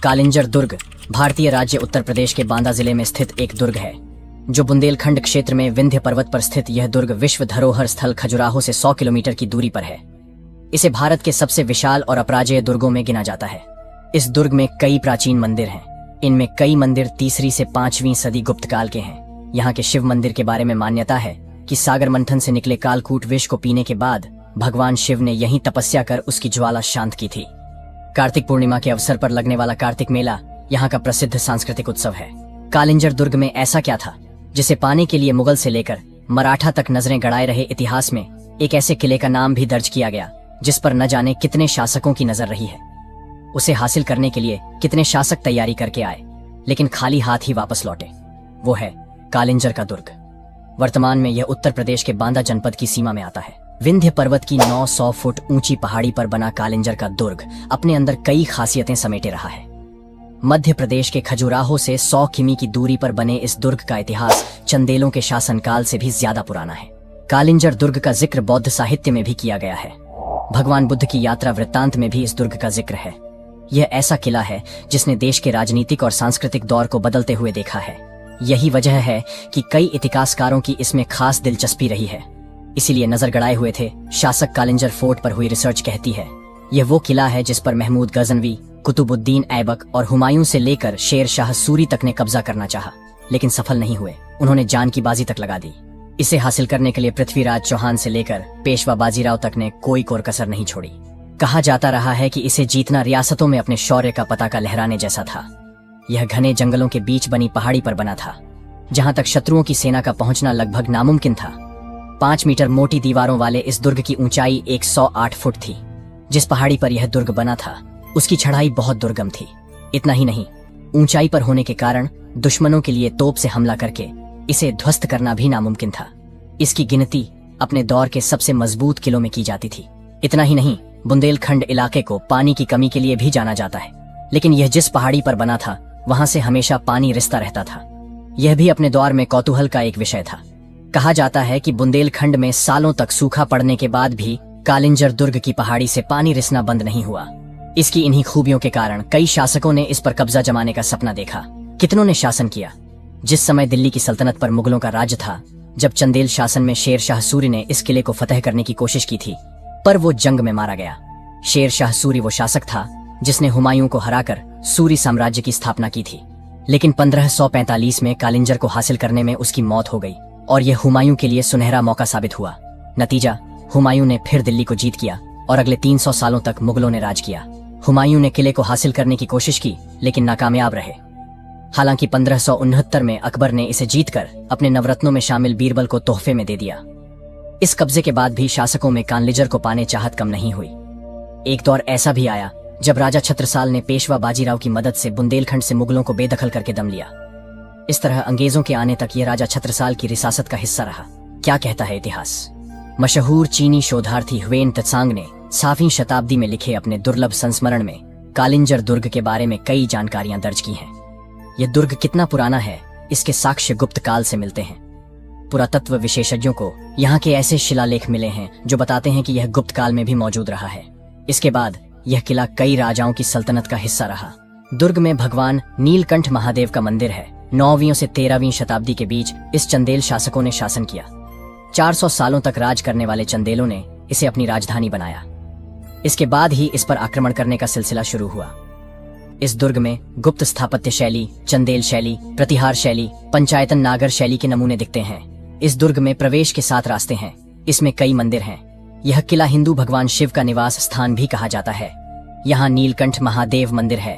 कालिंजर दुर्ग भारतीय राज्य उत्तर प्रदेश के बांदा जिले में स्थित एक दुर्ग है जो बुंदेलखंड क्षेत्र में विंध्य पर्वत पर स्थित यह दुर्ग विश्व धरोहर स्थल खजुराहो से 100 किलोमीटर की दूरी पर है। इसे भारत के सबसे विशाल और अपराजेय दुर्गों में गिना जाता है। इस दुर्ग में कई प्राचीन मंदिर हैं। इनमें कई मंदिर 3री से 5वीं सदी गुप्त काल के हैं। यहाँ के शिव मंदिर के बारे में मान्यता है कि सागर मंथन से निकले कालकूट विष को पीने के बाद भगवान शिव ने यहीं तपस्या कर उसकी ज्वाला शांत की थी। कार्तिक पूर्णिमा के अवसर पर लगने वाला कार्तिक मेला यहाँ का प्रसिद्ध सांस्कृतिक उत्सव है। कालिंजर दुर्ग में ऐसा क्या था जिसे पाने के लिए मुगल से लेकर मराठा तक नजरें गड़ाए रहे इतिहास में एक ऐसे किले का नाम भी दर्ज किया गया जिस पर न जाने कितने शासकों की नजर रही है। उसे हासिल करने के लिए कितने शासक तैयारी करके आए लेकिन खाली हाथ ही वापस लौटे। वो है कालिंजर का दुर्ग। वर्तमान में यह उत्तर प्रदेश के बांदा जनपद की सीमा में आता है। विंध्य पर्वत की 900 फुट ऊंची पहाड़ी पर बना कालिंजर का दुर्ग अपने अंदर कई खासियतें समेटे रहा है। मध्य प्रदेश के खजुराहो से 100 किमी की दूरी पर बने इस दुर्ग का इतिहास चंदेलों के शासनकाल से भी ज्यादा पुराना है। कालिंजर दुर्ग का जिक्र बौद्ध साहित्य में भी किया गया है। भगवान बुद्ध की यात्रा वृत्तांत में भी इस दुर्ग का जिक्र है। यह ऐसा किला है जिसने देश के राजनीतिक और सांस्कृतिक दौर को बदलते हुए देखा है। यही वजह है कि कई इतिहासकारों की इसमें खास दिलचस्पी रही है, इसीलिए नजर गड़ाए हुए थे। शासक कालिंजर फोर्ट पर हुई रिसर्च कहती है यह वो किला है जिस पर महमूद गजनवी, कुतुबुद्दीन ऐबक और हुमायूं से लेकर शेर शाह सूरी तक ने कब्जा करना चाहा, लेकिन सफल नहीं हुए। उन्होंने जान की बाजी तक लगा दी। इसे हासिल करने के लिए पृथ्वीराज चौहान से लेकर पेशवा बाजीराव तक ने कोई कोर कसर नहीं छोड़ी। कहा जाता रहा है कि इसे जीतना रियासतों में अपने शौर्य का पताका लहराने जैसा था। यह घने जंगलों के बीच बनी पहाड़ी पर बना था, जहां तक शत्रुओं की सेना का पहुंचना लगभग नामुमकिन था। 5 मीटर मोटी दीवारों वाले इस दुर्ग की ऊंचाई 108 फुट थी। जिस पहाड़ी पर यह दुर्ग बना था उसकी चढ़ाई बहुत दुर्गम थी। इतना ही नहीं, ऊंचाई पर होने के कारण दुश्मनों के लिए तोप से हमला करके इसे ध्वस्त करना भी नामुमकिन था। इसकी गिनती अपने दौर के सबसे मजबूत किलों में की जाती थी। इतना ही नहीं, बुंदेलखंड इलाके को पानी की कमी के लिए भी जाना जाता है, लेकिन यह जिस पहाड़ी पर बना था वहां से हमेशा पानी रिसता रहता था। यह भी अपने दौर में कौतूहल का एक विषय था। कहा जाता है कि बुंदेलखंड में सालों तक सूखा पड़ने के बाद भी कालिंजर दुर्ग की पहाड़ी से पानी रिसना बंद नहीं हुआ। इसकी इन्हीं खूबियों के कारण कई शासकों ने इस पर कब्जा जमाने का सपना देखा। कितनों ने शासन किया। जिस समय दिल्ली की सल्तनत पर मुगलों का राज्य था, जब चंदेल शासन में शेर शाह सूरी ने इस किले को फतह करने की कोशिश की थी, पर वो जंग में मारा गया। शेर शाह सूरी वो शासक था जिसने हुमायूं को हराकर सूरी साम्राज्य की स्थापना की थी, लेकिन 1545 में कालिंजर को हासिल करने में उसकी मौत हो गई और यह हुमायूं के लिए सुनहरा मौका साबित हुआ। नतीजा, हुमायूं ने फिर दिल्ली को जीत किया और अगले 300 सालों तक मुगलों ने राज किया। हुमायूं ने किले को हासिल करने की कोशिश की लेकिन नाकामयाब रहे। हालांकि 1569 में अकबर ने इसे जीतकर अपने नवरत्नों में शामिल बीरबल को तोहफे में दे दिया। इस कब्जे के बाद भी शासकों में कालिंजर को पाने चाहत कम नहीं हुई। एक दौर ऐसा भी आया जब राजा छत्रसाल ने पेशवा बाजीराव की मदद से बुंदेलखंड से मुगलों को बेदखल करके दम लिया। इस तरह अंग्रेजों के आने तक यह राजा छत्रसाल की रियासत का हिस्सा रहा। क्या कहता है इतिहास? मशहूर चीनी शोधार्थी ह्वेन त्सांग ने 7वीं शताब्दी में लिखे अपने दुर्लभ संस्मरण में कालिंजर दुर्ग के बारे में कई जानकारियां दर्ज की हैं। यह दुर्ग कितना पुराना है, इसके साक्ष्य गुप्त काल से मिलते हैं। पुरातत्व विशेषज्ञों को यहाँ के ऐसे शिलालेख मिले हैं जो बताते हैं कि यह गुप्त काल में भी मौजूद रहा है। इसके बाद यह किला कई राजाओं की सल्तनत का हिस्सा रहा। दुर्ग में भगवान नीलकंठ महादेव का मंदिर है। 9वीं से 13वीं शताब्दी के बीच इस चंदेल शासकों ने शासन किया। 400 सालों तक राज करने वाले चंदेलों ने इसे अपनी राजधानी बनाया। इसके बाद ही इस पर आक्रमण करने का सिलसिला शुरू हुआ। इस दुर्ग में गुप्त स्थापत्य शैली, चंदेल शैली, प्रतिहार शैली, पंचायतन नागर शैली के नमूने दिखते हैं। इस दुर्ग में प्रवेश के 7 रास्ते हैं। इसमें कई मंदिर हैं। यह किला हिंदू भगवान शिव का निवास स्थान भी कहा जाता है। यहाँ नीलकंठ महादेव मंदिर है।